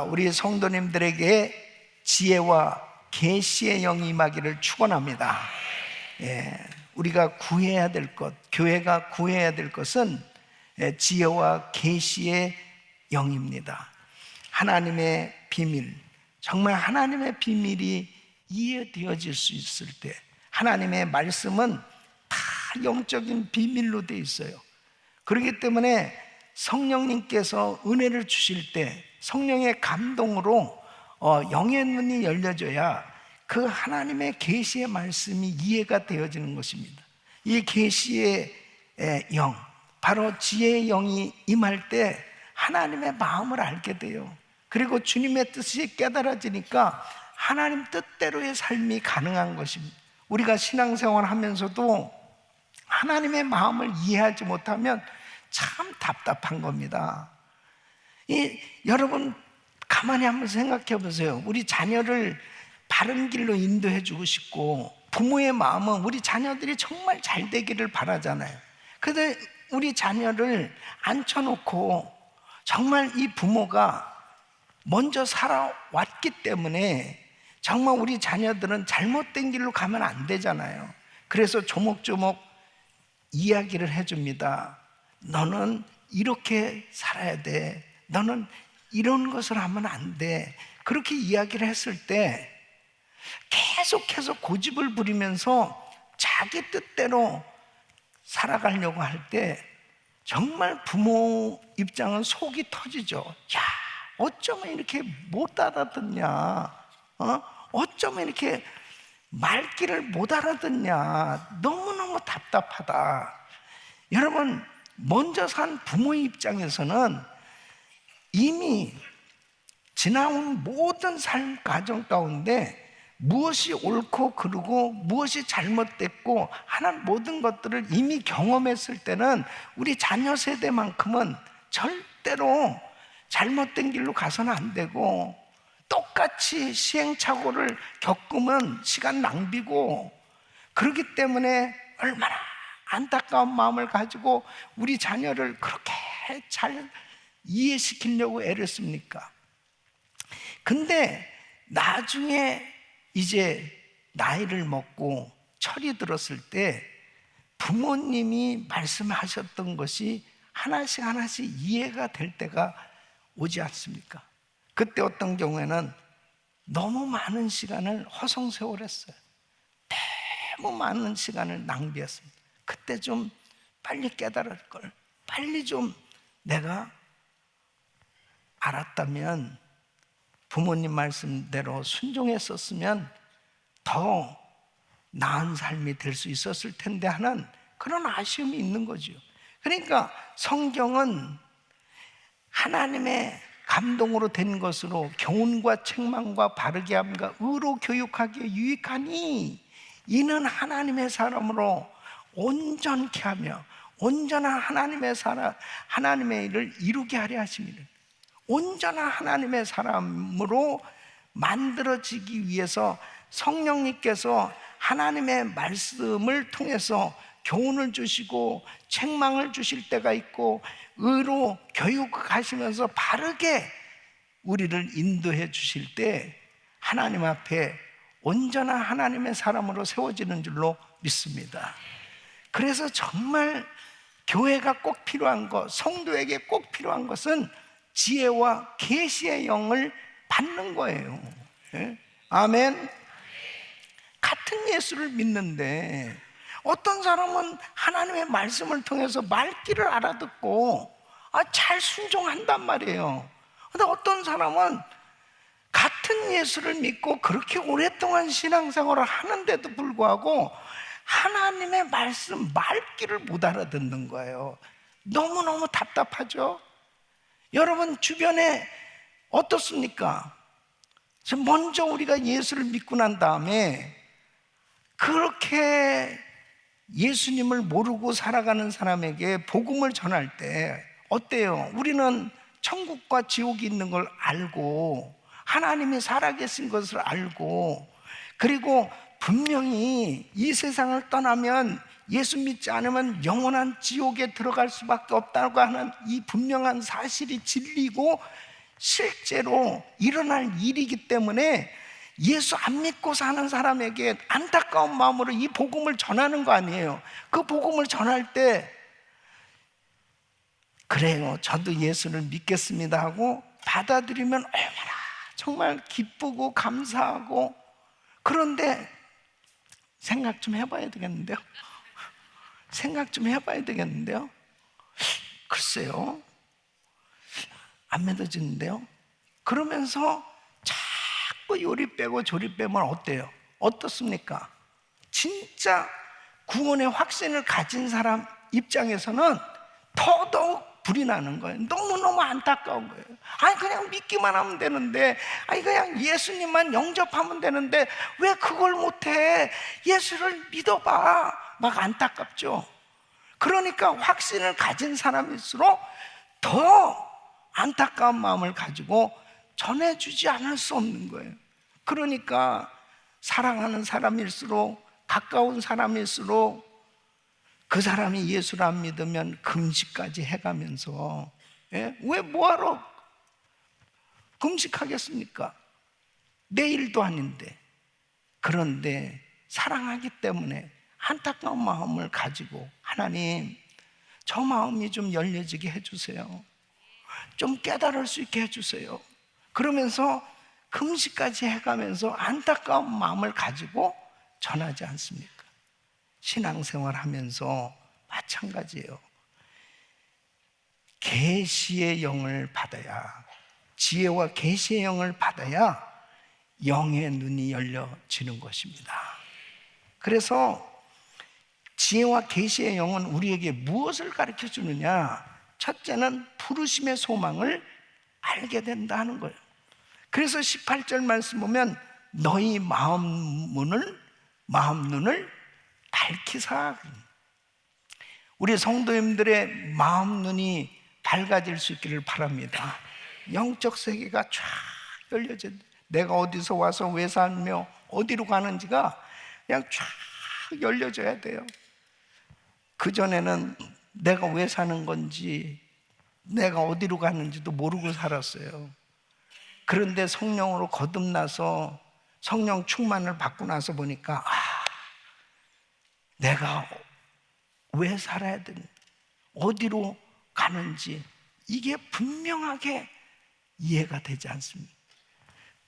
우리 성도님들에게 지혜와 계시의 영이 임하기를 축원합니다. 우리가 구해야 될 것, 교회가 구해야 될 것은 지혜와 계시의 영입니다. 하나님의 비밀, 정말 하나님의 비밀이 이해되어질 수 있을 때, 하나님의 말씀은 다 영적인 비밀로 되어 있어요. 그렇기 때문에 성령님께서 은혜를 주실 때 성령의 감동으로 영의 눈이 열려져야 그 하나님의 계시의 말씀이 이해가 되어지는 것입니다. 이 계시의 영, 바로 지혜의 영이 임할 때 하나님의 마음을 알게 돼요. 그리고 주님의 뜻이 깨달아지니까 하나님 뜻대로의 삶이 가능한 것입니다. 우리가 신앙생활 하면서도 하나님의 마음을 이해하지 못하면 참 답답한 겁니다. 여러분 가만히 한번 생각해 보세요. 우리 자녀를 바른 길로 인도해 주고 싶고, 부모의 마음은 우리 자녀들이 정말 잘 되기를 바라잖아요. 그런데 우리 자녀를 앉혀놓고 정말 이 부모가 먼저 살아왔기 때문에 정말 우리 자녀들은 잘못된 길로 가면 안 되잖아요. 그래서 조목조목 이야기를 해줍니다. 너는 이렇게 살아야 돼. 너는 이런 것을 하면 안 돼. 그렇게 이야기를 했을 때 계속해서 고집을 부리면서 자기 뜻대로 살아가려고 할 때 정말 부모 입장은 속이 터지죠. 야, 어쩌면 이렇게 못 알아듣냐? 어쩌면 이렇게 말귀를 못 알아듣냐? 너무너무 답답하다. 여러분, 먼저 산 부모의 입장에서는 이미 지나온 모든 삶 과정 가운데 무엇이 옳고 그르고 무엇이 잘못됐고 하는 모든 것들을 이미 경험했을 때는 우리 자녀 세대만큼은 절대로 잘못된 길로 가서는 안 되고, 똑같이 시행착오를 겪으면 시간 낭비고, 그렇기 때문에 얼마나 안타까운 마음을 가지고 우리 자녀를 그렇게 잘 이해시키려고 애를 씁니까? 근데 나중에 이제 나이를 먹고 철이 들었을 때 부모님이 말씀하셨던 것이 하나씩 하나씩 이해가 될 때가 오지 않습니까? 그때 어떤 경우에는 너무 많은 시간을 허송세월했어요. 너무 많은 시간을 낭비했습니다. 그때 좀 빨리 깨달을 걸, 빨리 좀 내가 알았다면, 부모님 말씀대로 순종했었으면 더 나은 삶이 될 수 있었을 텐데 하는 그런 아쉬움이 있는 거죠. 그러니까 성경은 하나님의 감동으로 된 것으로 교훈과 책망과 바르게 함과 의로 교육하기에 유익하니 이는 하나님의 사람으로 온전케 하며 온전한 하나님의 일을 이루게 하려 하심이라. 온전한 하나님의 사람으로 만들어지기 위해서 성령님께서 하나님의 말씀을 통해서 교훈을 주시고 책망을 주실 때가 있고, 의로 교육하시면서 바르게 우리를 인도해 주실 때 하나님 앞에 온전한 하나님의 사람으로 세워지는 줄로 믿습니다. 그래서 정말 교회가 꼭 필요한 것, 성도에게 꼭 필요한 것은 지혜와 계시의 영을 받는 거예요. 아멘. 같은 예수를 믿는데 어떤 사람은 하나님의 말씀을 통해서 말귀를 알아듣고 잘 순종한단 말이에요. 그런데 어떤 사람은 같은 예수를 믿고 그렇게 오랫동안 신앙생활을 하는데도 불구하고 하나님의 말씀, 말귀를 못 알아듣는 거예요. 너무너무 답답하죠? 여러분 주변에 어떻습니까? 먼저 우리가 예수를 믿고 난 다음에 그렇게 예수님을 모르고 살아가는 사람에게 복음을 전할 때 어때요? 우리는 천국과 지옥이 있는 걸 알고, 하나님이 살아계신 것을 알고, 그리고 분명히 이 세상을 떠나면 예수 믿지 않으면 영원한 지옥에 들어갈 수밖에 없다고 하는 이 분명한 사실이 진리고, 실제로 일어날 일이기 때문에 예수 안 믿고 사는 사람에게 안타까운 마음으로 이 복음을 전하는 거 아니에요. 그 복음을 전할 때 그래요, 저도 예수를 믿겠습니다 하고 받아들이면 얼마나 정말 기쁘고 감사하고. 그런데 생각 좀 해봐야 되겠는데요. 생각 좀 해봐야 되겠는데요. 글쎄요, 안 믿어지는데요. 그러면서 자꾸 요리 빼고 조리 빼면 어때요? 어떻습니까? 진짜 구원의 확신을 가진 사람 입장에서는 더더욱 불이 나는 거예요. 너무너무 안타까운 거예요. 아니 그냥 믿기만 하면 되는데, 아니 그냥 예수님만 영접하면 되는데 왜 그걸 못해? 예수를 믿어봐. 막 안타깝죠. 그러니까 확신을 가진 사람일수록 더 안타까운 마음을 가지고 전해주지 않을 수 없는 거예요. 그러니까 사랑하는 사람일수록, 가까운 사람일수록 그 사람이 예수를 안 믿으면 금식까지 해가면서, 예? 왜 뭐하러 금식하겠습니까? 내 일도 아닌데. 그런데 사랑하기 때문에 안타까운 마음을 가지고, 하나님 저 마음이 좀 열려지게 해주세요. 좀 깨달을 수 있게 해주세요. 그러면서 금식까지 해가면서 안타까운 마음을 가지고 전하지 않습니까? 신앙생활 하면서 마찬가지예요. 계시의 영을 받아야, 지혜와 계시의 영을 받아야 영의 눈이 열려지는 것입니다. 그래서 지혜와 계시의 영은 우리에게 무엇을 가르쳐 주느냐? 첫째는 부르심의 소망을 알게 된다 하는 거예요. 그래서 18절 말씀 보면 너희 마음 눈을 밝히사. 우리 성도님들의 마음 눈이 밝아질 수 있기를 바랍니다. 영적 세계가 쫙 열려져, 내가 어디서 와서 왜 살며 어디로 가는지가 그냥 쫙 열려져야 돼요. 그전에는 내가 왜 사는 건지, 내가 어디로 가는지도 모르고 살았어요. 그런데 성령으로 거듭나서 성령 충만을 받고 나서 보니까 내가 왜 살아야 되는지, 어디로 가는지 이게 분명하게 이해가 되지 않습니다.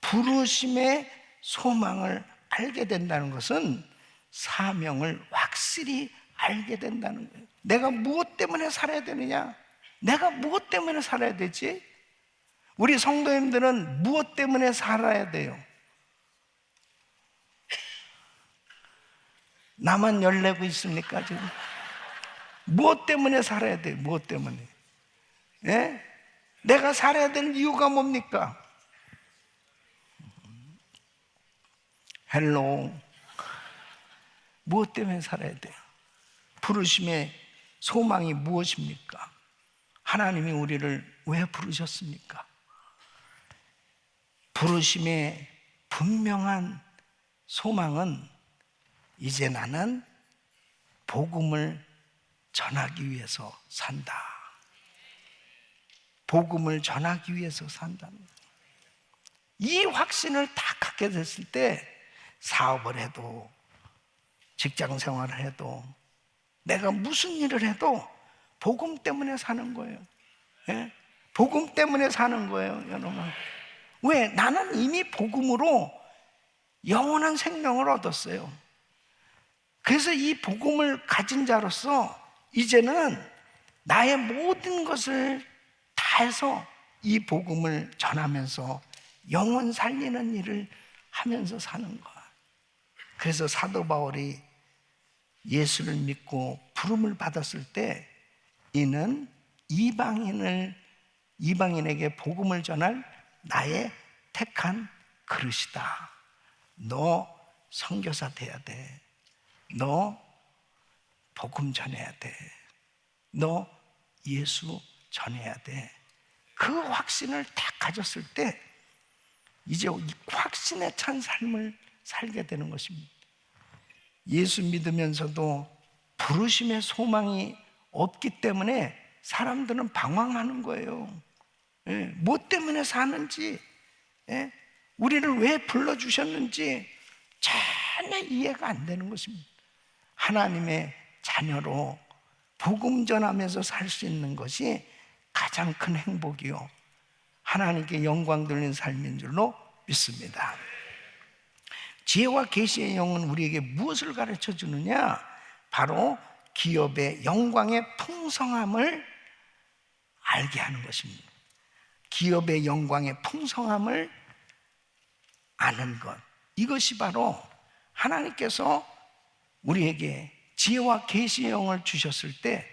부르심의 소망을 알게 된다는 것은 사명을 확실히 알게 된다는 거예요. 내가 무엇 때문에 살아야 되느냐? 내가 무엇 때문에 살아야 되지? 우리 성도님들은 무엇 때문에 살아야 돼요? 나만 열내고 있습니까 지금? 무엇 때문에 살아야 돼요? 무엇 때문에? 예? 내가 살아야 되는 이유가 뭡니까? 헬로, 무엇 때문에 살아야 돼요? 부르심의 소망이 무엇입니까? 하나님이 우리를 왜 부르셨습니까? 부르심의 분명한 소망은 이제 나는 복음을 전하기 위해서 산다. 복음을 전하기 위해서 산다는 거예요. 이 확신을 다 갖게 됐을 때 사업을 해도, 직장 생활을 해도, 내가 무슨 일을 해도 복음 때문에 사는 거예요. 예? 복음 때문에 사는 거예요, 여러분. 왜? 나는 이미 복음으로 영원한 생명을 얻었어요. 그래서 이 복음을 가진 자로서 이제는 나의 모든 것을 다해서 이 복음을 전하면서 영혼 살리는 일을 하면서 사는 거야. 그래서 사도 바울이 예수를 믿고 부름을 받았을 때 이는 이방인에게 복음을 전할 나의 택한 그릇이다. 너 선교사 돼야 돼. 너 복음 전해야 돼. 너 예수 전해야 돼. 그 확신을 딱 가졌을 때 이제 이 확신에 찬 삶을 살게 되는 것입니다. 예수 믿으면서도 부르심의 소망이 없기 때문에 사람들은 방황하는 거예요. 뭐 때문에 사는지, 우리를 왜 불러주셨는지 전혀 이해가 안 되는 것입니다. 하나님의 자녀로 복음 전하면서 살 수 있는 것이 가장 큰 행복이요, 하나님께 영광 돌리는 삶인 줄로 믿습니다. 지혜와 계시의 영은 우리에게 무엇을 가르쳐 주느냐? 바로 기업의 영광의 풍성함을 알게 하는 것입니다. 기업의 영광의 풍성함을 아는 것, 이것이 바로 하나님께서 우리에게 지혜와 계시의 영을 주셨을 때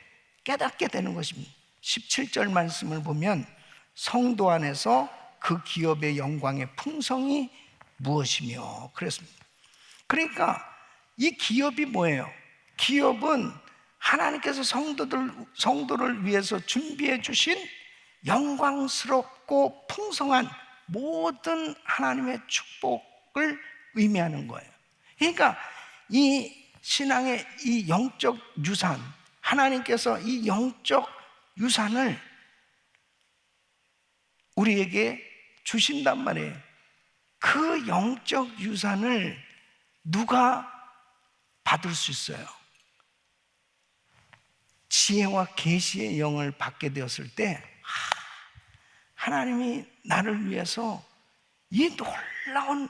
깨닫게 되는 것입니다. 17절 말씀을 보면 성도 안에서 그 기업의 영광의 풍성이 무엇이며 그랬습니다. 그러니까 이 기업이 뭐예요? 기업은 하나님께서 성도를 위해서 준비해 주신 영광스럽고 풍성한 모든 하나님의 축복을 의미하는 거예요. 그러니까 이 신앙의 이 영적 유산, 하나님께서 이 영적 유산을 우리에게 주신단 말이에요. 그 영적 유산을 누가 받을 수 있어요? 지혜와 계시의 영을 받게 되었을 때 하나님이 나를 위해서 이 놀라운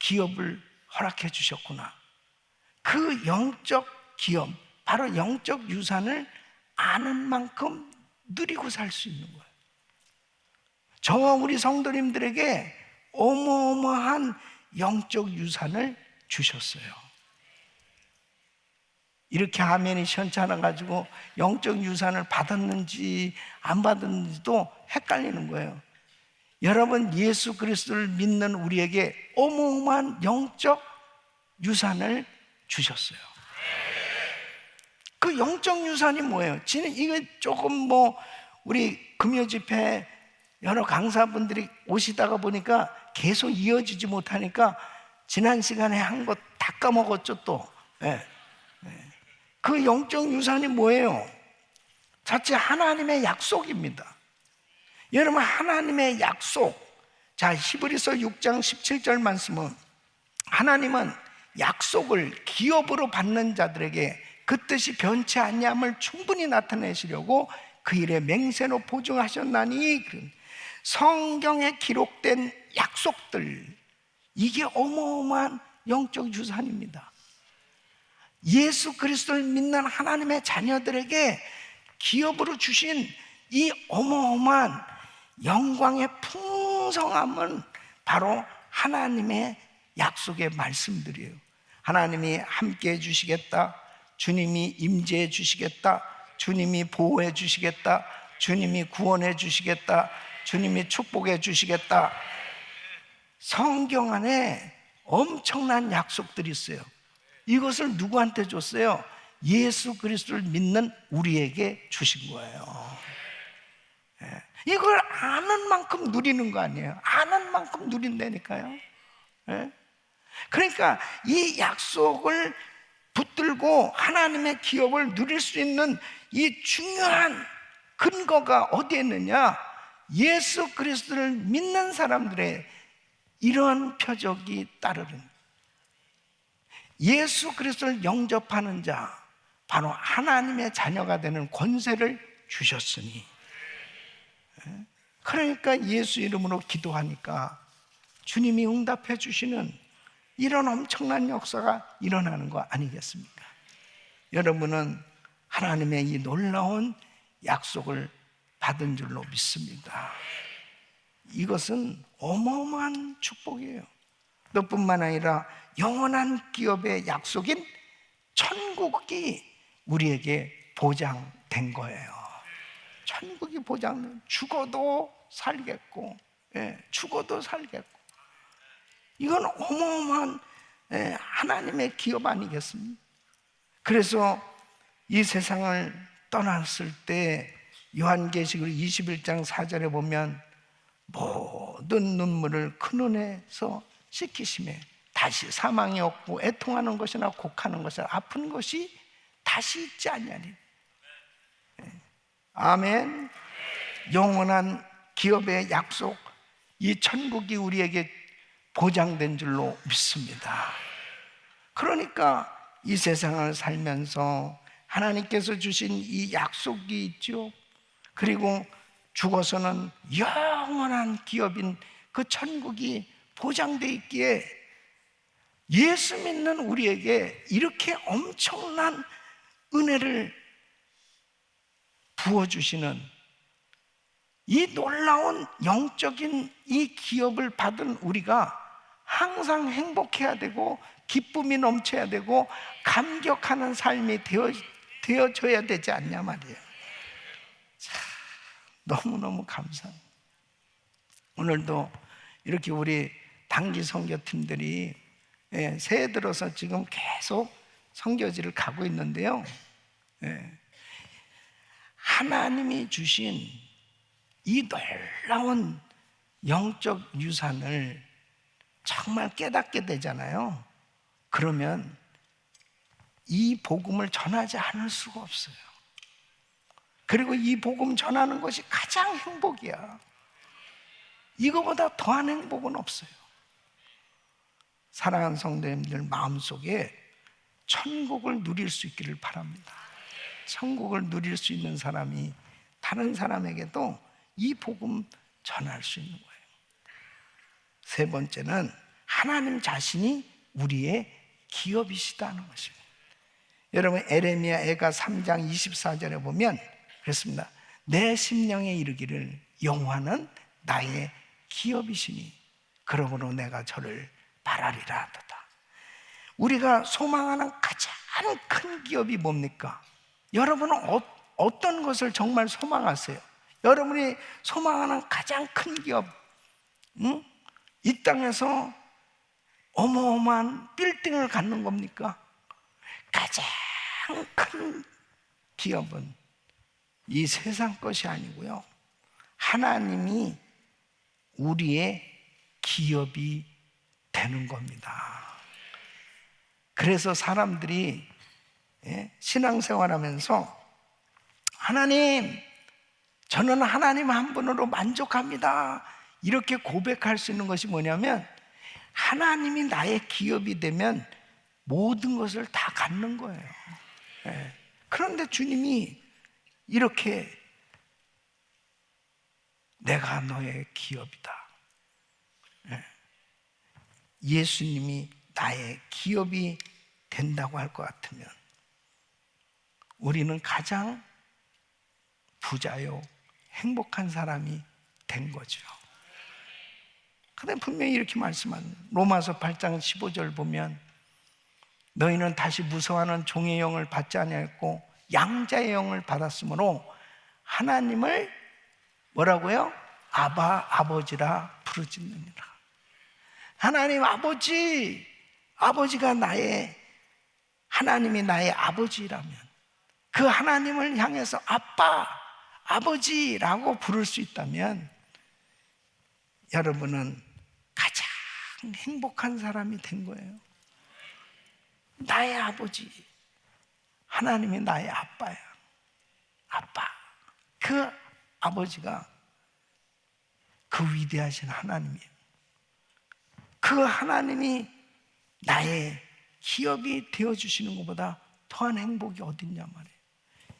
기업을 허락해 주셨구나. 그 영적 기업, 바로 영적 유산을 아는 만큼 누리고 살 수 있는 거예요. 저와 우리 성도님들에게 어마어마한 영적 유산을 주셨어요. 이렇게 아멘이 시원찮아 가지고 영적 유산을 받았는지 안 받았는지도 헷갈리는 거예요. 여러분, 예수 그리스도를 믿는 우리에게 어마어마한 영적 유산을 주셨어요. 그 영적 유산이 뭐예요? 이거 조금 우리 금요 집회 여러 강사분들이 오시다가 보니까 계속 이어지지 못하니까 지난 시간에 한 거 다 까먹었죠 또. 그 영적 유산이 뭐예요? 자체 하나님의 약속입니다. 여러분, 하나님의 약속. 자, 히브리서 6장 17절 말씀은 하나님은 약속을 기업으로 받는 자들에게 그 뜻이 변치 아니함을 충분히 나타내시려고 그 일에 맹세로 보증하셨나니, 성경에 기록된 약속들, 이게 어마어마한 영적 유산입니다. 예수 그리스도를 믿는 하나님의 자녀들에게 기업으로 주신 이 어마어마한 영광의 풍성함은 바로 하나님의 약속의 말씀들이에요. 하나님이 함께 해주시겠다, 주님이 임재해 주시겠다, 주님이 보호해 주시겠다, 주님이 구원해 주시겠다, 주님이 축복해 주시겠다. 성경 안에 엄청난 약속들이 있어요. 이것을 누구한테 줬어요? 예수 그리스도를 믿는 우리에게 주신 거예요. 이걸 아는 만큼 누리는 거 아니에요? 아는 만큼 누린다니까요. 그러니까 이 약속을 붙들고 하나님의 기업을 누릴 수 있는 이 중요한 근거가 어디에 있느냐? 예수 그리스도를 믿는 사람들의 이러한 표적이 따르는, 예수 그리스도를 영접하는 자, 바로 하나님의 자녀가 되는 권세를 주셨으니, 그러니까 예수 이름으로 기도하니까 주님이 응답해 주시는 이런 엄청난 역사가 일어나는 거 아니겠습니까? 여러분은 하나님의 이 놀라운 약속을 받은 줄로 믿습니다. 이것은 어마어마한 축복이에요. 너뿐만 아니라 영원한 기업의 약속인 천국이 우리에게 보장된 거예요. 천국이 보장된, 죽어도 살겠고, 죽어도 살겠고, 이건 어마어마한 하나님의 기업 아니겠습니까? 그래서 이 세상을 떠났을 때 요한계시록 21장 4절에 보면 모든 눈물을 큰 눈에서 씻기심에 다시 사망이 없고 애통하는 것이나 곡하는 것이나 아픈 것이 다시 있지 아니하리. 아멘. 영원한 기업의 약속, 이 천국이 우리에게 보장된 줄로 믿습니다. 그러니까 이 세상을 살면서 하나님께서 주신 이 약속이 있죠. 그리고 죽어서는 영원한 기업인 그 천국이 보장되어 있기에 예수 믿는 우리에게 이렇게 엄청난 은혜를 부어주시는 이 놀라운 영적인 이 기업을 받은 우리가 항상 행복해야 되고 기쁨이 넘쳐야 되고 감격하는 삶이 되어줘야 되지 않냐 말이에요. 참, 너무너무 감사합니다. 오늘도 이렇게 우리 단기 선교팀들이 새해 들어서 지금 계속 선교지를 가고 있는데요, 하나님이 주신 이 놀라운 영적 유산을 정말 깨닫게 되잖아요. 그러면 이 복음을 전하지 않을 수가 없어요. 그리고 이 복음 전하는 것이 가장 행복이야. 이거보다 더한 행복은 없어요. 사랑하는 성도님들 마음속에 천국을 누릴 수 있기를 바랍니다. 천국을 누릴 수 있는 사람이 다른 사람에게도 이 복음 전할 수 있는 거예요. 세 번째는 하나님 자신이 우리의 기업이시다는 것입니다. 여러분 에레미야 애가 3장 24절에 보면 그렇습니다. 내 심령에 이르기를 여호와는 나의 기업이시니 그러므로 내가 저를 바라리라 하도다. 우리가 소망하는 가장 큰 기업이 뭡니까? 여러분은 어떤 것을 정말 소망하세요? 여러분이 소망하는 가장 큰 기업, 이 땅에서 어마어마한 빌딩을 갖는 겁니까? 가장 큰 기업은 이 세상 것이 아니고요, 하나님이 우리의 기업이 되는 겁니다. 그래서 사람들이 신앙생활하면서 하나님, 저는 하나님 한 분으로 만족합니다, 이렇게 고백할 수 있는 것이 뭐냐면 하나님이 나의 기업이 되면 모든 것을 다 갖는 거예요. 그런데 주님이 이렇게 내가 너의 기업이다, 예수님이 나의 기업이 된다고 할 것 같으면 우리는 가장 부자요 행복한 사람이 된 거죠. 그런데 분명히 이렇게 말씀합니다. 로마서 8장 15절 보면 너희는 다시 무서워하는 종의 영을 받지 아니하였고 양자의 영을 받았으므로 하나님을 뭐라고요? 아바 아버지라 부르짖느니라. 하나님 아버지, 아버지가 하나님이 나의 아버지라면 그 하나님을 향해서 아빠, 아버지라고 부를 수 있다면 여러분은 가장 행복한 사람이 된 거예요. 나의 아버지, 하나님이 나의 아빠야. 아빠, 그 아버지가 그 위대하신 하나님이에요. 그 하나님이 나의 기업이 되어주시는 것보다 더한 행복이 어딨냐 말이에요.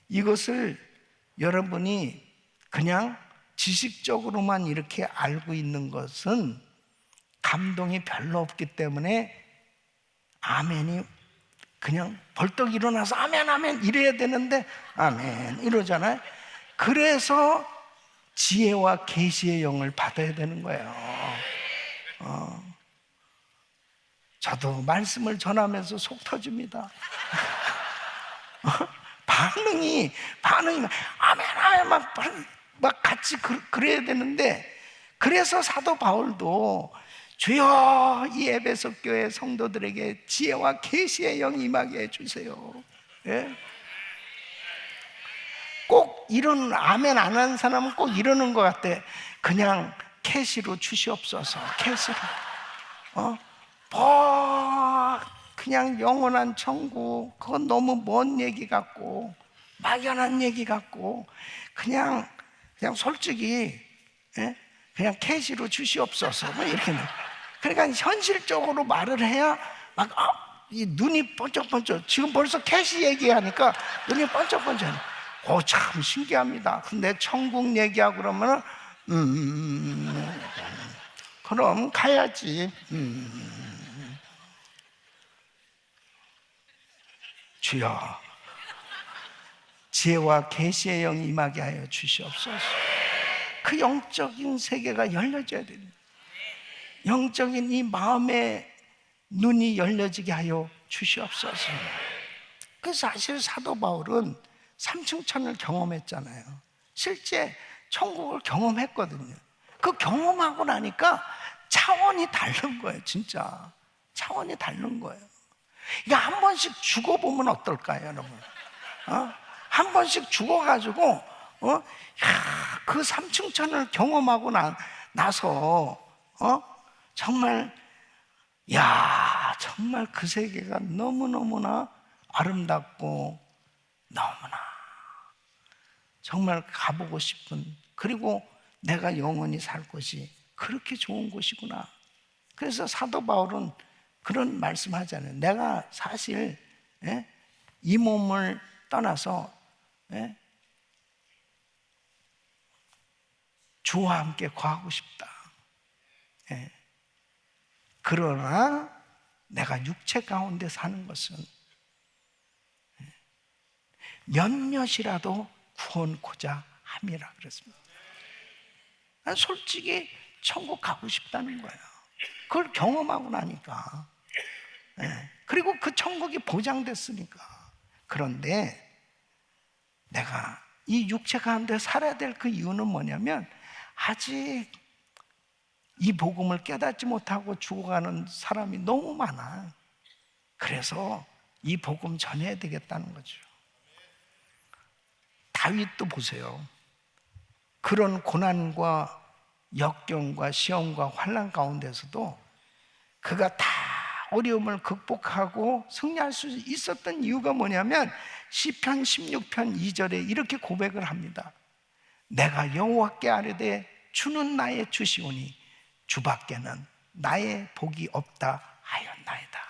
이것을 여러분이 그냥 지식적으로만 이렇게 알고 있는 것은 감동이 별로 없기 때문에 아멘이 그냥 벌떡 일어나서 아멘 아멘 이래야 되는데 아멘 이러잖아요. 그래서 지혜와 계시의 영을 받아야 되는 거예요. 저도 말씀을 전하면서 속 터집니다. 반응이 아멘 아멘 막 같이 그래야 되는데, 그래서 사도 바울도 주여 이 에베소 교회 성도들에게 지혜와 계시의 영이 임하게 해주세요. 예? 꼭 이런 아멘 안 하는 사람은 꼭 이러는 것 같아. 그냥 캐시로 주시옵소서. 캐시로 그냥 영원한 천국 그건 너무 먼 얘기 같고 막연한 얘기 같고 그냥 그냥 솔직히, 예? 그냥 캐시로 주시옵소서. 뭐 이렇게. 그러니까 현실적으로 말을 해야 막 이 눈이 번쩍번쩍. 지금 벌써 캐시 얘기하니까 눈이 번쩍번쩍. 참 신기합니다. 근데 천국 얘기하고 그러면은 그럼 가야지. 주여, 지혜와 계시의 영 임하게 하여 주시옵소서. 그 영적인 세계가 열려져야 됩니다. 영적인 이 마음의 눈이 열려지게 하여 주시옵소서. 그 사실 사도 바울은 삼층천을 경험했잖아요. 실제 천국을 경험했거든요. 그 경험하고 나니까 차원이 다른 거예요. 진짜 차원이 다른 거예요. 이게 한 번씩 죽어보면 어떨까요, 여러분? 한 번씩 죽어가지고 그 삼층천을 경험하고 나서 정말 정말 그 세계가 너무너무나 아름답고 너무나 정말 가보고 싶은, 그리고 내가 영원히 살 곳이 그렇게 좋은 곳이구나. 그래서 사도 바울은 그런 말씀하잖아요. 내가 사실 이 몸을 떠나서 주와 함께 거하고 싶다. 그러나 내가 육체 가운데 사는 것은 몇몇이라도 구원코자 함이라 그랬습니다. 난 솔직히 천국 가고 싶다는 거예요. 그걸 경험하고 나니까. 그리고 그 천국이 보장됐으니까. 그런데 내가 이 육체 가운데 살아야 될 그 이유는 뭐냐면, 아직 이 복음을 깨닫지 못하고 죽어가는 사람이 너무 많아. 그래서 이 복음 전해야 되겠다는 거죠. 다윗도 보세요. 그런 고난과 역경과 시험과 환난 가운데서도 그가 다 어려움을 극복하고 승리할 수 있었던 이유가 뭐냐면, 시편 16편 2절에 이렇게 고백을 합니다. 내가 여호와께 아뢰되 주는 나의 주시오니 주밖에는 나의 복이 없다 하였나이다.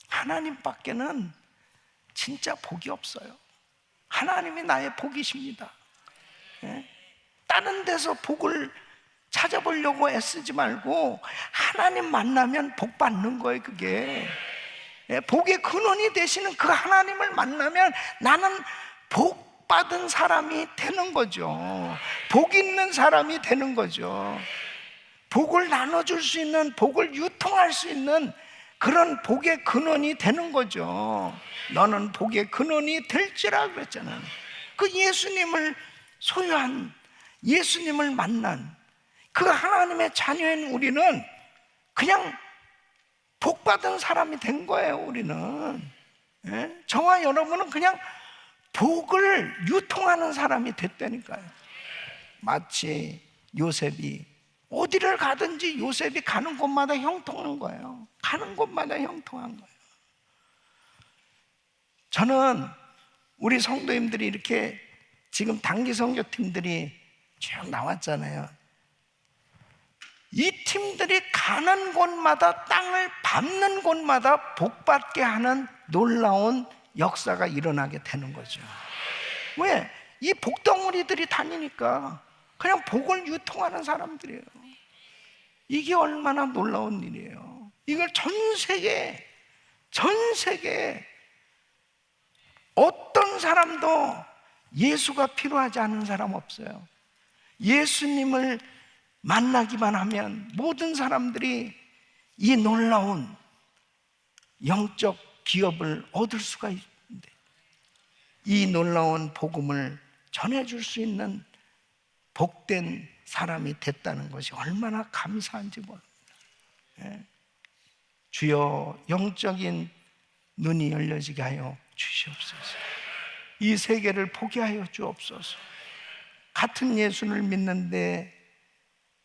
하나님밖에는 진짜 복이 없어요. 하나님이 나의 복이십니다. 다른 데서 복을 찾아보려고 애쓰지 말고 하나님 만나면 복 받는 거예요. 그게 복의 근원이 되시는 그 하나님을 만나면 나는 복 받은 사람이 되는 거죠. 복 있는 사람이 되는 거죠. 복을 나눠줄 수 있는, 복을 유통할 수 있는 그런 복의 근원이 되는 거죠. 너는 복의 근원이 될지라 그랬잖아요. 그 예수님을 소유한, 예수님을 만난 그 하나님의 자녀인 우리는 그냥 복받은 사람이 된 거예요. 우리는 저와 여러분은 그냥 복을 유통하는 사람이 됐다니까요. 마치 요셉이 어디를 가든지 요셉이 가는 곳마다 형통한 거예요. 가는 곳마다 형통한 거예요. 저는 우리 성도님들이 이렇게 지금 단기 선교팀들이 쭉 나왔잖아요. 이 팀들이 가는 곳마다, 땅을 밟는 곳마다 복받게 하는 놀라운 역사가 일어나게 되는 거죠. 왜? 이 복덩어리들이 다니니까 그냥 복을 유통하는 사람들이에요. 이게 얼마나 놀라운 일이에요. 이걸 전 세계 어떤 사람도 예수가 필요하지 않은 사람 없어요. 예수님을 만나기만 하면 모든 사람들이 이 놀라운 영적 기업을 얻을 수가 있는데, 이 놀라운 복음을 전해줄 수 있는 복된 사람이 됐다는 것이 얼마나 감사한지 모릅니다. 주여, 영적인 눈이 열려지게 하여 주시옵소서. 이 세계를 포기하여 주옵소서. 같은 예수를 믿는데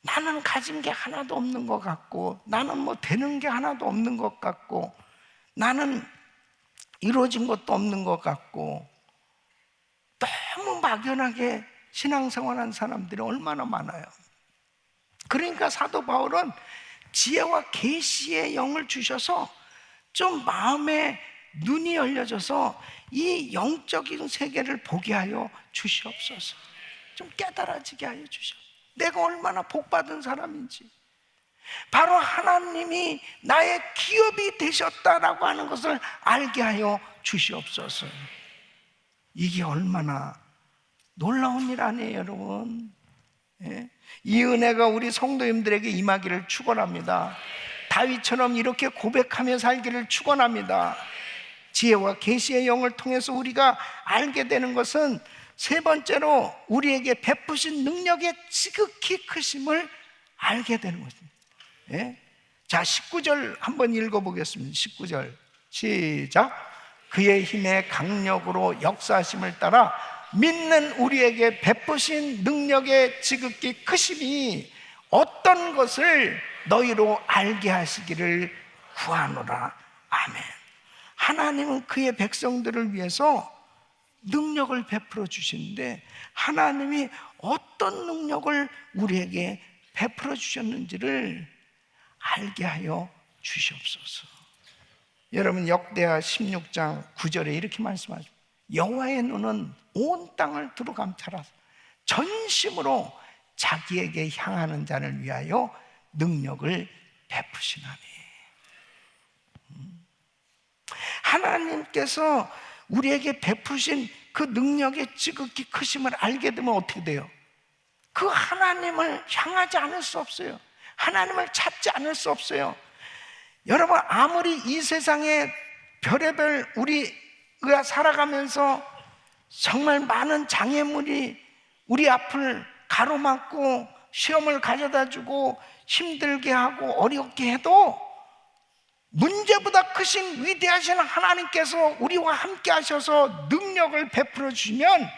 나는 가진 게 하나도 없는 것 같고, 나는 뭐 되는 게 하나도 없는 것 같고, 나는 이루어진 것도 없는 것 같고, 너무 막연하게 신앙생활한 사람들이 얼마나 많아요. 그러니까 사도 바울은 지혜와 계시의 영을 주셔서 좀 마음에 눈이 열려져서 이 영적인 세계를 보게 하여 주시옵소서. 좀 깨달아지게 하여 주시옵소서. 내가 얼마나 복받은 사람인지, 바로 하나님이 나의 기업이 되셨다라고 하는 것을 알게 하여 주시옵소서. 이게 얼마나 놀라운 일 아니에요, 여러분? 예? 이 은혜가 우리 성도님들에게 임하기를 축원합니다. 다윗처럼 이렇게 고백하며 살기를 축원합니다. 지혜와 계시의 영을 통해서 우리가 알게 되는 것은 세 번째로 우리에게 베푸신 능력의 지극히 크심을 알게 되는 것입니다. 예? 자, 19절 한번 읽어보겠습니다. 19절 시작. 그의 힘의 강력으로 역사하심을 따라 믿는 우리에게 베푸신 능력의 지극히 크심이 어떤 것을 너희로 알게 하시기를 구하노라. 아멘. 하나님은 그의 백성들을 위해서 능력을 베풀어 주시는데, 하나님이 어떤 능력을 우리에게 베풀어 주셨는지를 알게 하여 주시옵소서. 여러분, 역대하 16장 9절에 이렇게 말씀하죠. 여호와의 눈은 온 땅을 두루 감찰하사 전심으로 자기에게 향하는 자를 위하여 능력을 베푸시나니. 하나님께서 우리에게 베푸신 그 능력의 지극히 크심을 알게 되면 어떻게 돼요? 그 하나님을 향하지 않을 수 없어요. 하나님을 찾지 않을 수 없어요. 여러분, 아무리 이 세상에 별의별 우리가 살아가면서 정말 많은 장애물이 우리 앞을 가로막고 시험을 가져다 주고 힘들게 하고 어렵게 해도 문제보다 크신 위대하신 하나님께서 우리와 함께 하셔서 능력을 베풀어 주시면,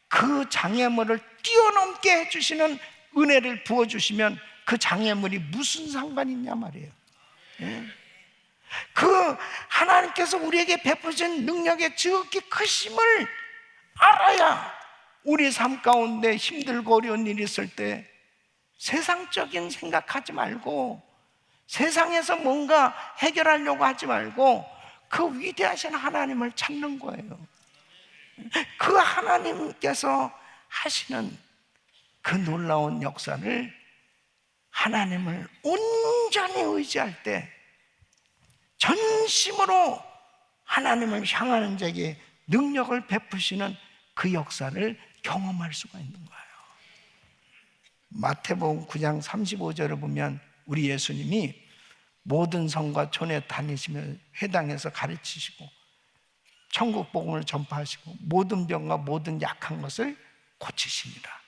그 장애물을 뛰어넘게 해주시는 은혜를 부어주시면 그 장애물이 무슨 상관이 있냐 말이에요. 그 하나님께서 우리에게 베푸신 능력의 지극히 크심을 알아야 우리 삶 가운데 힘들고 어려운 일이 있을 때 세상적인 생각하지 말고, 세상에서 뭔가 해결하려고 하지 말고 그 위대하신 하나님을 찾는 거예요. 그 하나님께서 하시는 그 놀라운 역사를, 하나님을 온전히 의지할 때 전심으로 하나님을 향하는 자에게 능력을 베푸시는 그 역사를 경험할 수가 있는 거예요. 마태복음 9장 35절을 보면 우리 예수님이 모든 성과 촌에 다니시며 회당에서 가르치시고 천국 복음을 전파하시고 모든 병과 모든 약한 것을 고치시니라.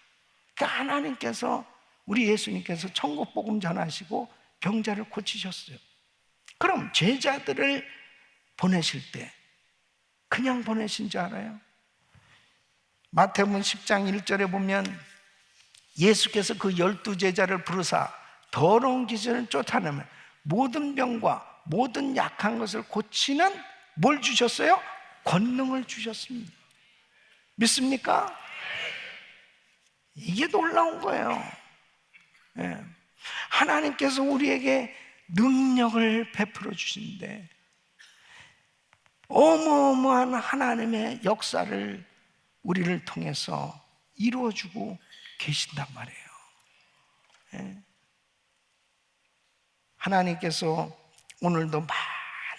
그러니까 하나님께서, 우리 예수님께서 천국 복음 전하시고 병자를 고치셨어요. 그럼 제자들을 보내실 때 그냥 보내신 줄 알아요? 마태복음 10장 1절에 보면 예수께서 그 12제자를 부르사 더러운 귀신을 쫓아내면 모든 병과 모든 약한 것을 고치는 뭘 주셨어요? 권능을 주셨습니다. 믿습니까? 이게 놀라운 거예요. 예. 하나님께서 우리에게 능력을 베풀어 주시는데 어마어마한 하나님의 역사를 우리를 통해서 이루어주고 계신단 말이에요. 예. 하나님께서 오늘도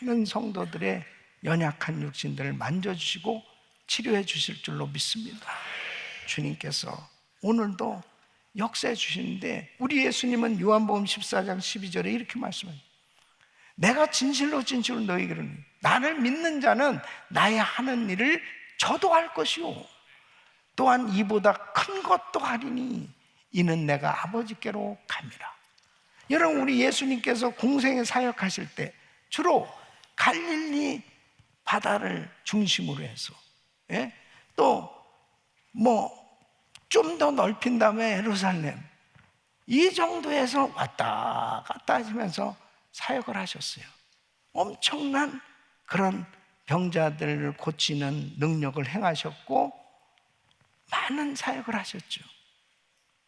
많은 성도들의 연약한 육신들을 만져주시고 치료해 주실 줄로 믿습니다. 주님께서 오늘도 역사해 주시는데, 우리 예수님은 요한복음 14장 12절에 이렇게 말씀합니다. 내가 진실로 진실로 너희에게 이르노니 나를 믿는 자는 나의 하는 일을 저도 할 것이요 또한 이보다 큰 것도 하리니 이는 내가 아버지께로 갑니다. 여러분, 우리 예수님께서 공생에 사역하실 때 주로 갈릴리 바다를 중심으로 해서, 예? 또 좀 더 넓힌 다음에 예루살렘, 이 정도에서 왔다 갔다 하시면서 사역을 하셨어요. 엄청난 그런 병자들을 고치는 능력을 행하셨고 많은 사역을 하셨죠.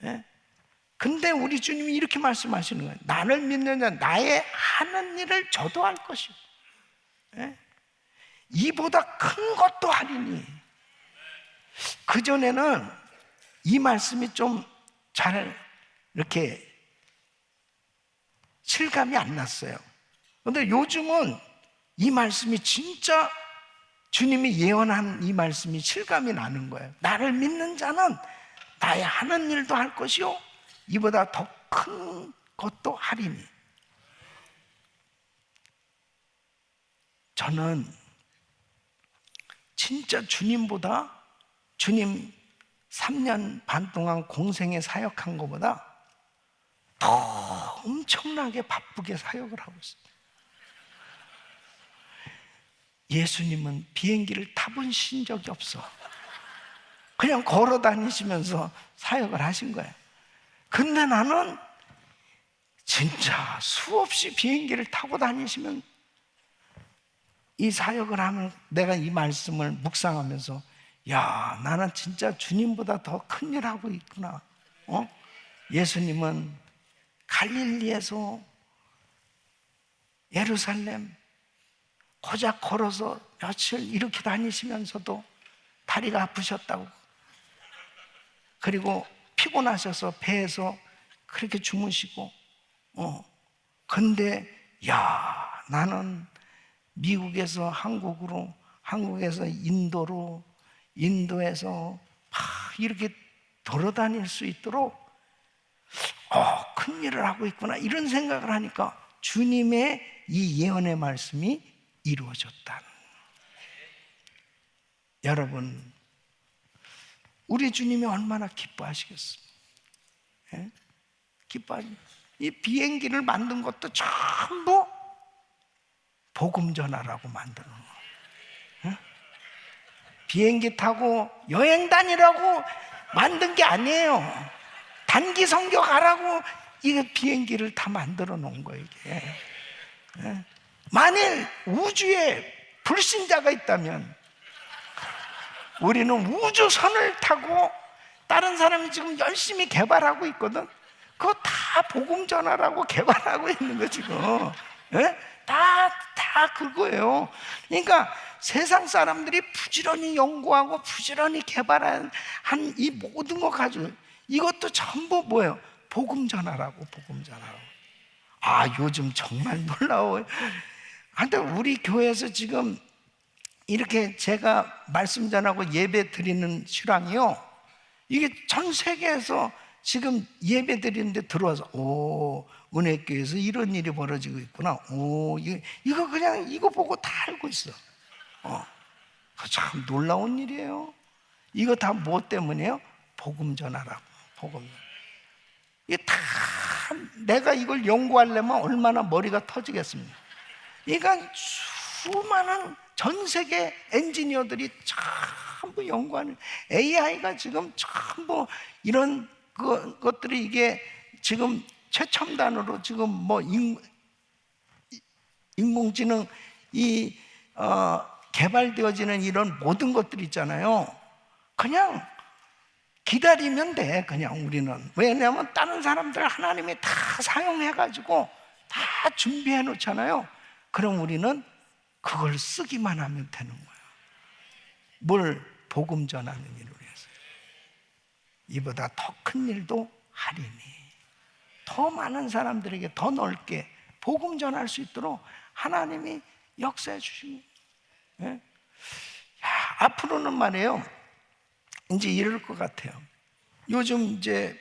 예? 근데 우리 주님이 이렇게 말씀하시는 거예요. 나를 믿는 자 나의 하는 일을 저도 할 것이고, 예? 이보다 큰 것도 하리니. 그전에는 이 말씀이 좀 잘 이렇게 실감이 안 났어요. 그런데 요즘은 이 말씀이 진짜 주님이 예언한 이 말씀이 실감이 나는 거예요. 나를 믿는 자는 나의 하는 일도 할 것이요 이보다 더 큰 것도 하리니. 저는 진짜 주님보다, 주님 3년 반 동안 공생에 사역한 것보다 더 엄청나게 바쁘게 사역을 하고 있어요. 예수님은 비행기를 타보신 적이 없어. 그냥 걸어 다니시면서 사역을 하신 거예요. 근데 나는 진짜 수없이 비행기를 타고 다니시면 이 사역을 하면 내가 이 말씀을 묵상하면서 야, 나는 진짜 주님보다 더 큰 일 하고 있구나. 예수님은 갈릴리에서 예루살렘 고작 걸어서 며칠 이렇게 다니시면서도 다리가 아프셨다고, 그리고 피곤하셔서 배에서 그렇게 주무시고, 근데 야, 나는 미국에서 한국으로, 한국에서 인도로, 인도에서 막 이렇게 돌아다닐 수 있도록 큰 일을 하고 있구나, 이런 생각을 하니까 주님의 이 예언의 말씀이 이루어졌다. 여러분, 우리 주님이 얼마나 기뻐하시겠습니까? 예? 이 비행기를 만든 것도 전부 복음 전하라고 만드는 거예요. 예? 비행기 타고 여행 다니라고 만든 게 아니에요. 단기 선교 가라고 이 비행기를 다 만들어 놓은 거예요, 이게. 예? 만일 우주에 불신자가 있다면 우리는 우주선을 타고, 다른 사람이 지금 열심히 개발하고 있거든. 그거 다 복음 전하라고 개발하고 있는 거 지금. 예? 다 그거예요. 그러니까 세상 사람들이 부지런히 연구하고 부지런히 개발한 이 모든 거 가지고, 이것도 전부 뭐예요? 복음 전하라고, 복음 전하라고. 요즘 정말 놀라워요. 근데 우리 교회에서 지금 이렇게 제가 말씀 전하고 예배 드리는 실황이요, 이게 전 세계에서 지금 예배 드리는데 들어와서 은혜교회에서 이런 일이 벌어지고 있구나. 이거 그냥 이거 보고 다 알고 있어. 참 놀라운 일이에요. 이거 다 뭐 때문이에요? 복음 전하라고. 복음. 이게 다 내가 이걸 연구하려면 얼마나 머리가 터지겠습니까? 그러니까 수많은 전 세계 엔지니어들이 전부 연구하는, AI가 지금 전부 이런 것들이, 이게 지금 최첨단으로 지금 뭐 인공지능 개발되어지는 이런 모든 것들이 있잖아요. 그냥 기다리면 돼. 그냥 우리는. 왜냐하면 다른 사람들 하나님이 다 사용해가지고 다 준비해 놓잖아요. 그럼 우리는 그걸 쓰기만 하면 되는 거야. 뭘? 복음 전하는 일을 위해서. 이보다 더 큰 일도 하리니. 더 많은 사람들에게 더 넓게 복음 전할 수 있도록 하나님이 역사해 주신 거예요. 앞으로는 말이에요, 이제 이럴 것 같아요. 요즘 이제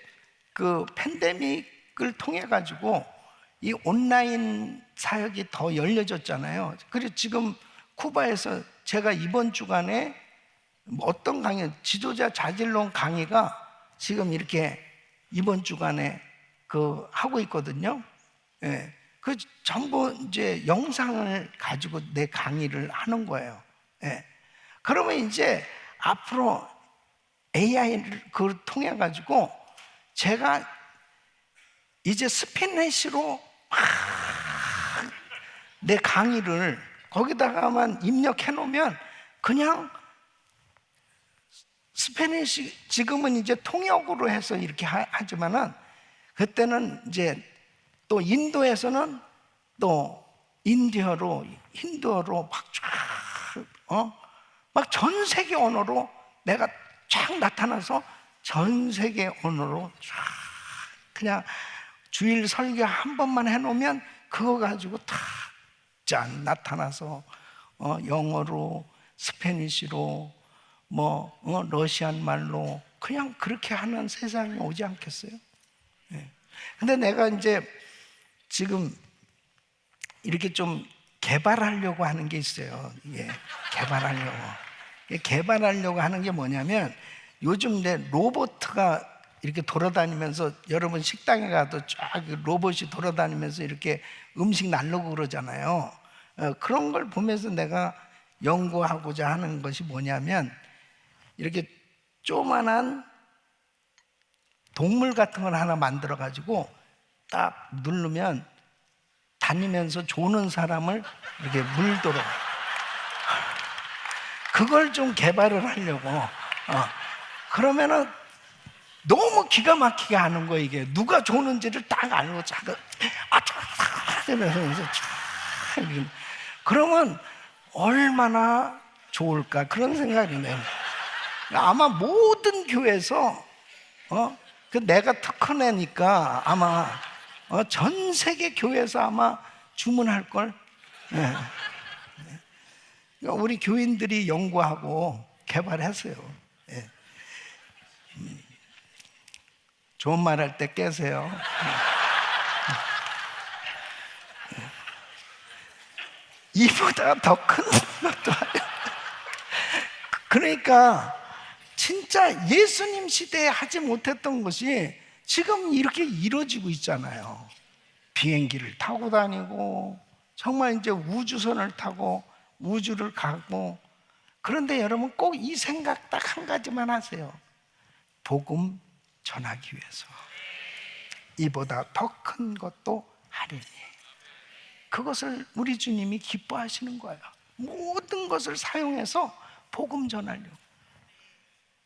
그 팬데믹을 통해 가지고 이 온라인 사역이 더 열려졌잖아요. 그래서 지금 쿠바에서 제가 이번 주간에 어떤 강의, 지도자 자질론 강의가 지금 이렇게 이번 주간에 하고 있거든요. 예. 그 전부 이제 영상을 가지고 내 강의를 하는 거예요. 예. 그러면 이제 앞으로 AI를 그걸 통해 가지고 제가 이제 스페니쉬로 내 강의를 거기다가만 입력해 놓으면 그냥 스페니시, 지금은 이제 통역으로 해서 이렇게 하지만은 그때는 이제 또 인도에서는 또 인디어로, 힌두어로 막 전 세계 언어로 내가 쫙 나타나서 전 세계 언어로 쫙 그냥 주일 설교 한 번만 해놓으면 그거 가지고 다 짠 나타나서 영어로, 스페니시로, 러시안 말로 그냥 그렇게 하는 세상이 오지 않겠어요? 네. 근데 내가 이제 지금 이렇게 좀 개발하려고 하는 게 있어요. 예, 개발하려고 하는 게 뭐냐면 요즘 내 로봇가 이렇게 돌아다니면서, 여러분 식당에 가도 쫙 로봇이 돌아다니면서 이렇게 음식 날르고 그러잖아요. 그런 걸 보면서 내가 연구하고자 하는 것이 뭐냐면, 이렇게 조그만한 동물 같은 걸 하나 만들어 가지고 딱 누르면 다니면서 조는 사람을 이렇게 물도록, 그걸 좀 개발을 하려고. 그러면은 너무 기가 막히게 하는 거예요. 이게 누가 조는지를 딱 알고 그러면 얼마나 좋을까, 그런 생각이 나요. 아마 모든 교회에서 내가 특허내니까 아마 전 세계 교회에서 아마 주문할 걸. 네. 우리 교인들이 연구하고 개발했어요. 네. 좋은 말 할 때 깨세요. 이보다 더 큰 것도 아니야. 그러니까 진짜 예수님 시대에 하지 못했던 것이 지금 이렇게 이루어지고 있잖아요. 비행기를 타고 다니고, 정말 이제 우주선을 타고 우주를 가고. 그런데 여러분 꼭 이 생각 딱 한 가지만 하세요. 복음 전하기 위해서 이보다 더 큰 것도 하리니. 그것을 우리 주님이 기뻐하시는 거예요. 모든 것을 사용해서 복음 전하려고.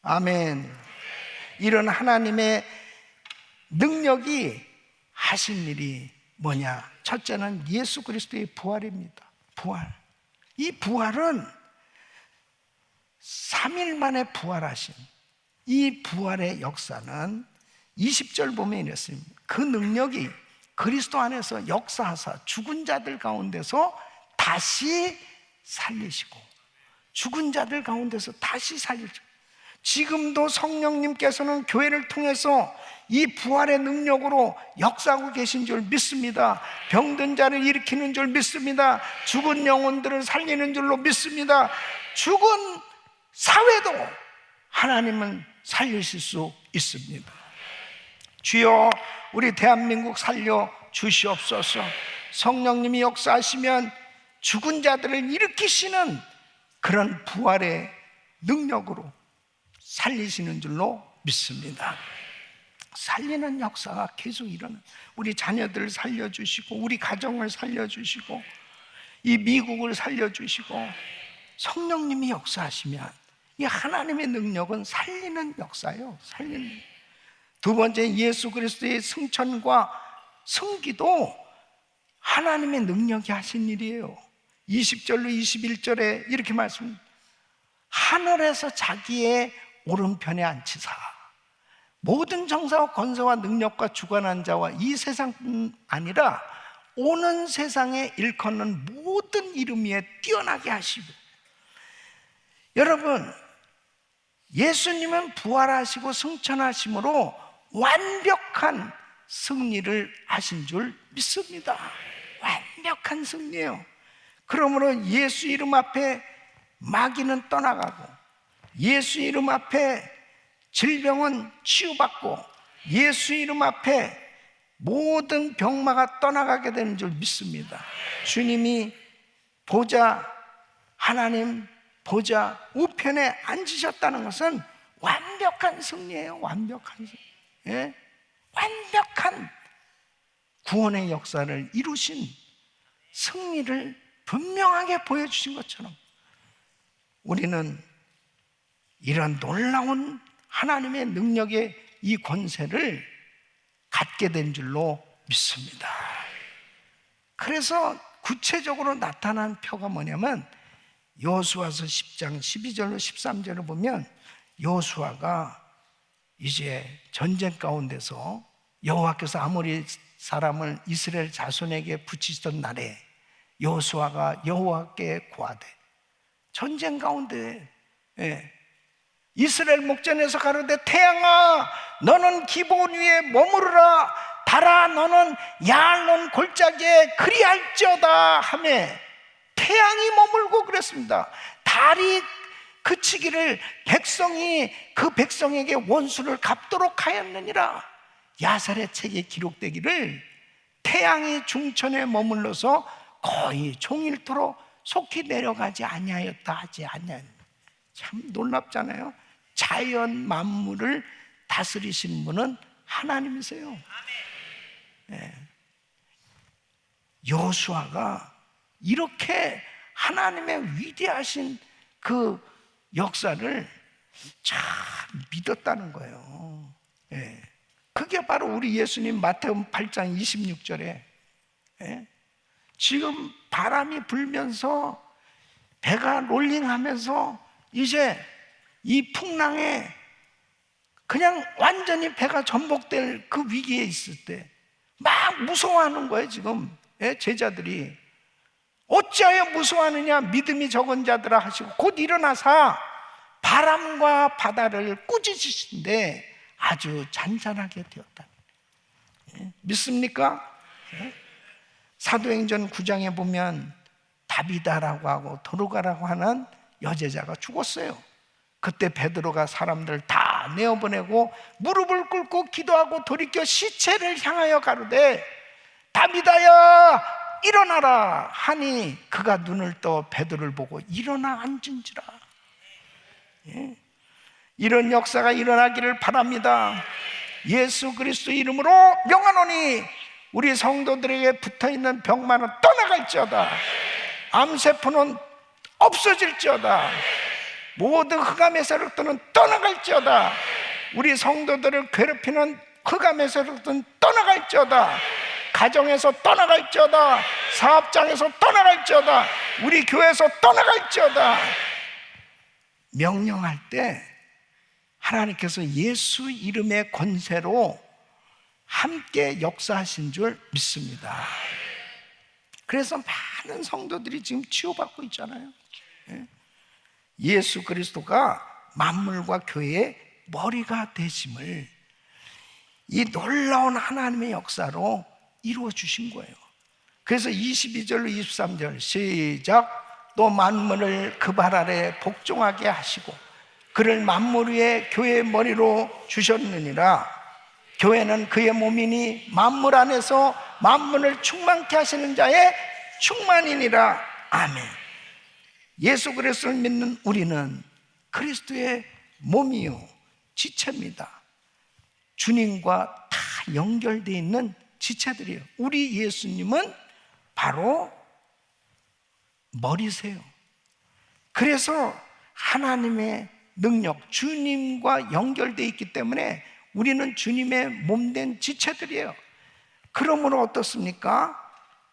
아멘. 이런 하나님의 능력이 하신 일이 뭐냐? 첫째는 예수 그리스도의 부활입니다. 부활. 이 부활은 3일 만에 부활하신 이 부활의 역사는 20절 보면 이랬습니다. 그 능력이 그리스도 안에서 역사하사 죽은 자들 가운데서 다시 살리시고, 죽은 자들 가운데서 다시 살리시고, 지금도 성령님께서는 교회를 통해서 이 부활의 능력으로 역사하고 계신 줄 믿습니다. 병든 자를 일으키는 줄 믿습니다. 죽은 영혼들을 살리는 줄로 믿습니다. 죽은 사회도 하나님은 살리실 수 있습니다. 주여 우리 대한민국 살려 주시옵소서. 성령님이 역사하시면 죽은 자들을 일으키시는 그런 부활의 능력으로 살리시는 줄로 믿습니다. 살리는 역사가 계속 일어나요. 우리 자녀들을 살려주시고, 우리 가정을 살려주시고, 이 미국을 살려주시고, 성령님이 역사하시면 이 하나님의 능력은 살리는 역사예요. 살리는. 두 번째, 예수 그리스도의 승천과 승기도 하나님의 능력이 하신 일이에요. 20절로 21절에 이렇게 말씀합니다. 하늘에서 자기의 오른편에 앉히사 모든 정사와 권세와 능력과 주관한 자와 이 세상뿐 아니라 오는 세상에 일컫는 모든 이름 위에 뛰어나게 하시고. 여러분, 예수님은 부활하시고 승천하심으로 완벽한 승리를 하신 줄 믿습니다. 완벽한 승리예요. 그러므로 예수 이름 앞에 마귀는 떠나가고, 예수 이름 앞에 질병은 치유받고, 예수 이름 앞에 모든 병마가 떠나가게 되는 줄 믿습니다. 주님이 보좌, 하나님 보좌 우편에 앉으셨다는 것은 완벽한 승리예요. 완벽한 승리. 예? 완벽한 구원의 역사를 이루신 승리를 분명하게 보여주신 것처럼 우리는 이런 놀라운 하나님의 능력의 이 권세를 갖게 된 줄로 믿습니다. 그래서 구체적으로 나타난 표가 뭐냐면 여호수아서 10장 12절로 13절을 보면 여호수아가 이제 전쟁 가운데서 여호와께서 아모리 사람을 이스라엘 자손에게 붙이시던 날에 여호수아가 여호와께 고하되 전쟁 가운데 이스라엘 목전에서 가로되 태양아 너는 기브온 위에 머무르라 달아 너는 야알론 골짜기에 그리할지어다 하며 태양이 머물고 그랬습니다. 달이 그치기를 백성이 그 백성에게 원수를 갚도록 하였느니라. 야살의 책에 기록되기를 태양이 중천에 머물러서 거의 종일토록 속히 내려가지 아니하였다 하지 않냐. 참 놀랍잖아요. 자연 만물을 다스리신 분은 하나님이세요. 여호수아가 이렇게 하나님의 위대하신 그 역사를 참 믿었다는 거예요. 그게 바로 우리 예수님 마태복음 8장 26절에 지금 바람이 불면서 배가 롤링하면서 이제 이 풍랑에 그냥 완전히 배가 전복될 그 위기에 있을 때 막 무서워하는 거예요. 지금 제자들이 어찌하여 무서워하느냐 믿음이 적은 자들아 하시고 곧 일어나사 바람과 바다를 꾸짖으신데 아주 잔잔하게 되었다. 믿습니까? 사도행전 9장에 보면 다비다라고 하고 도로가라고 하는 여제자가 죽었어요. 그때 베드로가 사람들을 다 내어보내고 무릎을 꿇고 기도하고 돌이켜 시체를 향하여 가로되 다비다야 일어나라 하니 그가 눈을 떠 베드로를 보고 일어나 앉은지라. 이런 역사가 일어나기를 바랍니다. 예수 그리스도 이름으로 명하노니 우리 성도들에게 붙어있는 병만은 떠나갈지어다. 암세포는 없어질지어다. 모든 흑암의 세력들은 떠나갈지어다. 우리 성도들을 괴롭히는 흑암의 세력들은 떠나갈지어다. 가정에서 떠나갈지어다. 사업장에서 떠나갈지어다. 우리 교회에서 떠나갈지어다. 명령할 때 하나님께서 예수 이름의 권세로 함께 역사하신 줄 믿습니다. 그래서 많은 성도들이 지금 치유받고 있잖아요. 예수 그리스도가 만물과 교회의 머리가 되심을 이 놀라운 하나님의 역사로 이루어 주신 거예요. 그래서 22절로 23절 시작. 또 만물을 그 발 아래 복종하게 하시고 그를 만물 위에 교회의 머리로 주셨느니라. 교회는 그의 몸이니 만물 안에서 만물을 충만케 하시는 자의 충만이니라. 아멘. 예수 그리스도를 믿는 우리는 그리스도의 몸이요 지체입니다. 주님과 다 연결되어 있는 지체들이에요. 우리 예수님은 바로 머리세요. 그래서 하나님의 능력, 주님과 연결되어 있기 때문에 우리는 주님의 몸된 지체들이에요. 그러므로 어떻습니까?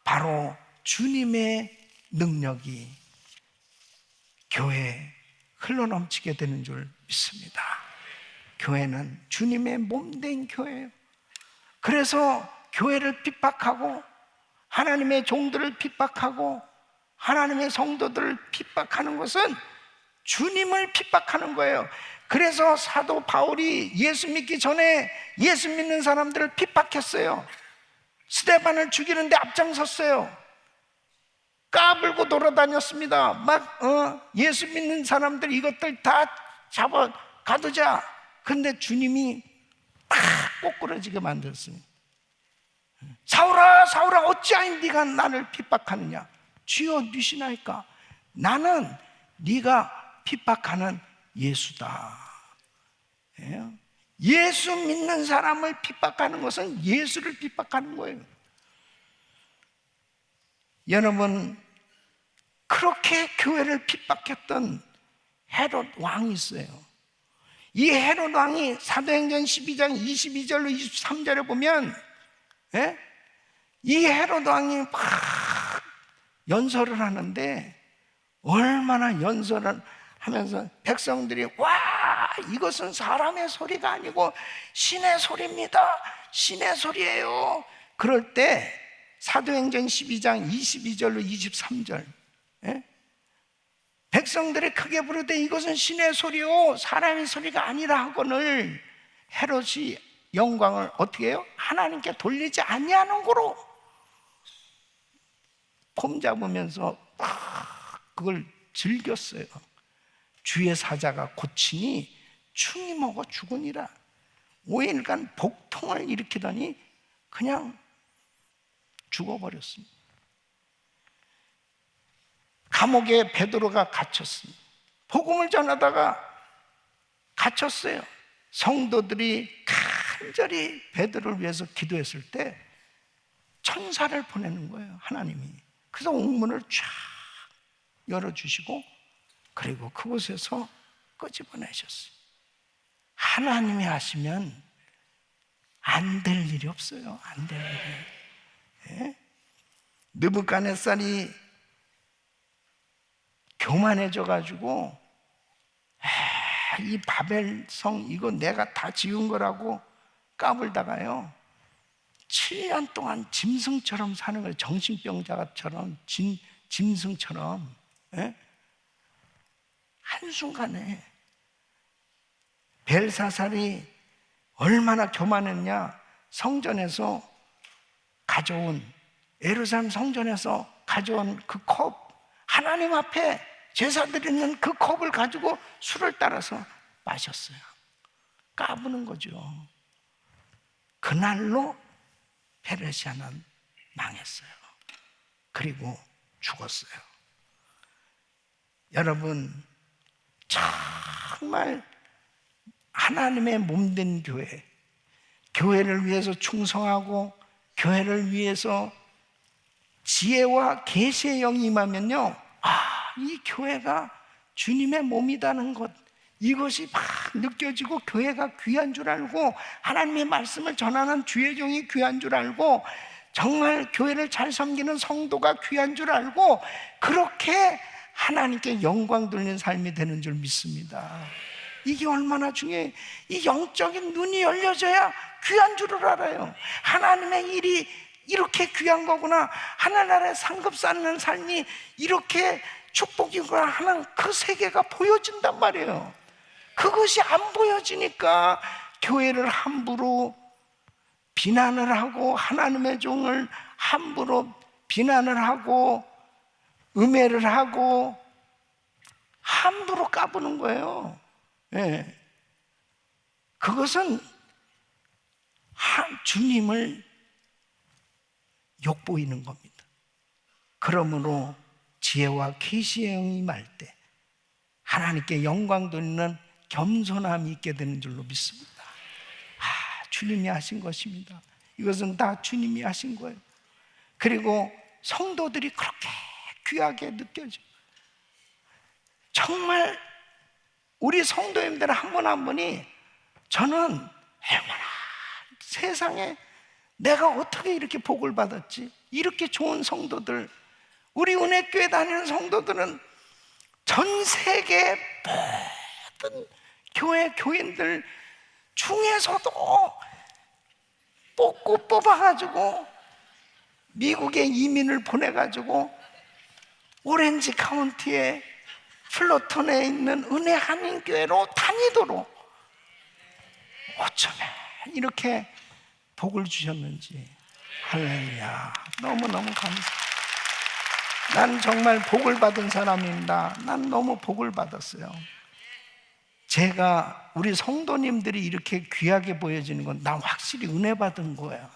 바로 주님의 능력이 교회에 흘러넘치게 되는 줄 믿습니다. 교회는 주님의 몸된 교회예요. 그래서 교회를 핍박하고 하나님의 종들을 핍박하고 하나님의 성도들을 핍박하는 것은 주님을 핍박하는 거예요. 그래서 사도 바울이 예수 믿기 전에 예수 믿는 사람들을 핍박했어요. 스데반을 죽이는데 앞장섰어요. 까불고 돌아다녔습니다. 예수 믿는 사람들 이것들 다 잡아 가두자. 근데 주님이 막 꼬꾸라지게 만들었습니다. 사울아 사울아 어찌하여 네가 나를 핍박하느냐. 주여 누시나이까. 나는 네가 핍박하는 예수다. 예수 믿는 사람을 핍박하는 것은 예수를 핍박하는 거예요. 여러분, 그렇게 교회를 핍박했던 헤롯 왕이 있어요. 이 헤롯 왕이 사도행전 12장 22절로 23절에 보면, 예? 이 헤롯 왕이 막 연설을 하는데, 얼마나 연설을 하면서 백성들이 와, 이것은 사람의 소리가 아니고 신의 소리입니다, 신의 소리예요. 그럴 때 사도행전 12장 22절로 23절, 예? 백성들이 크게 부르되 이것은 신의 소리요 사람의 소리가 아니라 하거늘 헤롯이 영광을 어떻게 해요? 하나님께 돌리지 아니하는 거로 폼 잡으면서 그걸 즐겼어요. 주의 사자가 고치니 충이 먹어 죽으니라. 5일간 복통을 일으키더니 그냥 죽어버렸습니다. 감옥에 베드로가 갇혔습니다. 복음을 전하다가 갇혔어요. 성도들이 간절히 베드로를 위해서 기도했을 때 천사를 보내는 거예요, 하나님이. 그래서 옥문을 쫙 열어주시고 그리고 그곳에서 끄집어내셨어요. 하나님이 하시면 안 될 일이 없어요. 안 될 일이. 예? 느부갓네살이 교만해져가지고 이 바벨성 이거 내가 다 지은 거라고 까불다가요 7년 동안 짐승처럼 사는 거예요. 정신병자처럼 짐승처럼. 예? 한순간에 벨사살이 얼마나 교만했냐. 성전에서 가져온, 예루살렘 성전에서 가져온 그 컵, 하나님 앞에 제사 드리는 그 컵을 가지고 술을 따라서 마셨어요. 까부는 거죠. 그날로 페르시아는 망했어요. 그리고 죽었어요. 여러분, 정말 하나님의 몸된 교회, 교회를 위해서 충성하고 교회를 위해서 지혜와 계시의 영이 임하면요, 이 교회가 주님의 몸이라는 것, 이것이 막 느껴지고 교회가 귀한 줄 알고 하나님의 말씀을 전하는 주의 종이 귀한 줄 알고 정말 교회를 잘 섬기는 성도가 귀한 줄 알고 그렇게 하나님께 영광 돌리는 삶이 되는 줄 믿습니다. 이게 얼마나 중요해요. 이 영적인 눈이 열려져야 귀한 줄을 알아요. 하나님의 일이 이렇게 귀한 거구나, 하늘나라에 상급 쌓는 삶이 이렇게 축복이구나 하는 그 세계가 보여진단 말이에요. 그것이 안 보여지니까 교회를 함부로 비난을 하고 하나님의 종을 함부로 비난을 하고 음해를 하고 함부로 까부는 거예요. 예. 그것은 주님을 욕보이는 겁니다. 그러므로 지혜와 계시의 영이 임할 때 하나님께 영광 돌리는 겸손함이 있게 되는 줄로 믿습니다. 주님이 하신 것입니다. 이것은 다 주님이 하신 거예요. 그리고 성도들이 그렇게 귀하게 느껴져. 정말 우리 성도님들 한 분 한 분이 저는 얼마나 세상에 내가 어떻게 이렇게 복을 받았지? 이렇게 좋은 성도들, 우리 은혜교회 다니는 성도들은 전 세계 모든 교인들 중에서도 뽑아가지고 미국에 이민을 보내가지고 오렌지 카운티에 플로톤에 있는 은혜 한인교회로 다니도록 어쩌면 이렇게 복을 주셨는지. 할렐루야. 너무너무 감사합니다. 난 정말 복을 받은 사람입니다. 난 너무 복을 받았어요. 제가 우리 성도님들이 이렇게 귀하게 보여지는 건 난 확실히 은혜 받은 거예요.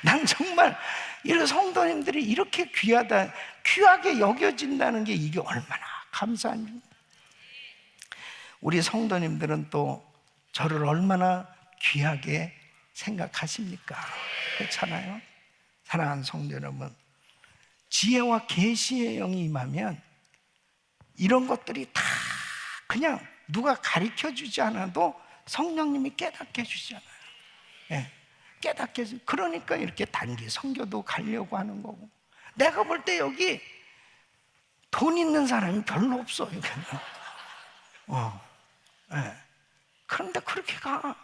난 정말 이 성도님들이 이렇게 귀하게 여겨진다는 게 이게 얼마나 감사한 일입니다. 우리 성도님들은 또 저를 얼마나 귀하게 생각하십니까? 그렇잖아요. 사랑하는 성도 여러분, 지혜와 계시의 영이 임하면 이런 것들이 다 그냥 누가 가르쳐 주지 않아도 성령님이 깨닫게 해주잖아요. 예, 깨닫게 해주. 그러니까 이렇게 단기 선교도 가려고 하는 거고. 내가 볼 때 여기 돈 있는 사람이 별로 없어 여기는. 예. 그런데 그렇게 가.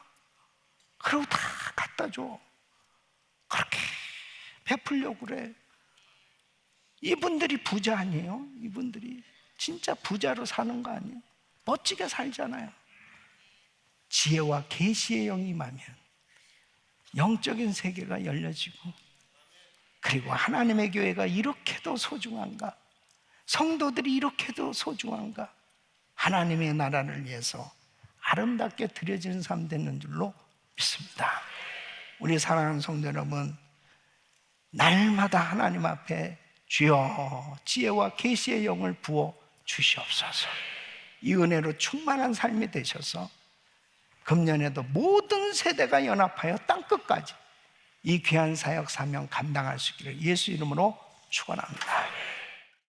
그리고 다 갖다 줘. 그렇게 베풀려고 그래. 이분들이 부자 아니에요? 이분들이 진짜 부자로 사는 거 아니에요? 멋지게 살잖아요. 지혜와 계시의 영이 임하면 영적인 세계가 열려지고, 그리고 하나님의 교회가 이렇게도 소중한가, 성도들이 이렇게도 소중한가, 하나님의 나라를 위해서 아름답게 드려지는 삶 되는 줄로 믿습니다. 우리 사랑하는 성도 여러분, 날마다 하나님 앞에 주여 지혜와 계시의 영을 부어 주시옵소서. 이 은혜로 충만한 삶이 되셔서 금년에도 모든 세대가 연합하여 땅끝까지 이 귀한 사역 사명 감당할 수 있기를 예수 이름으로 축원합니다.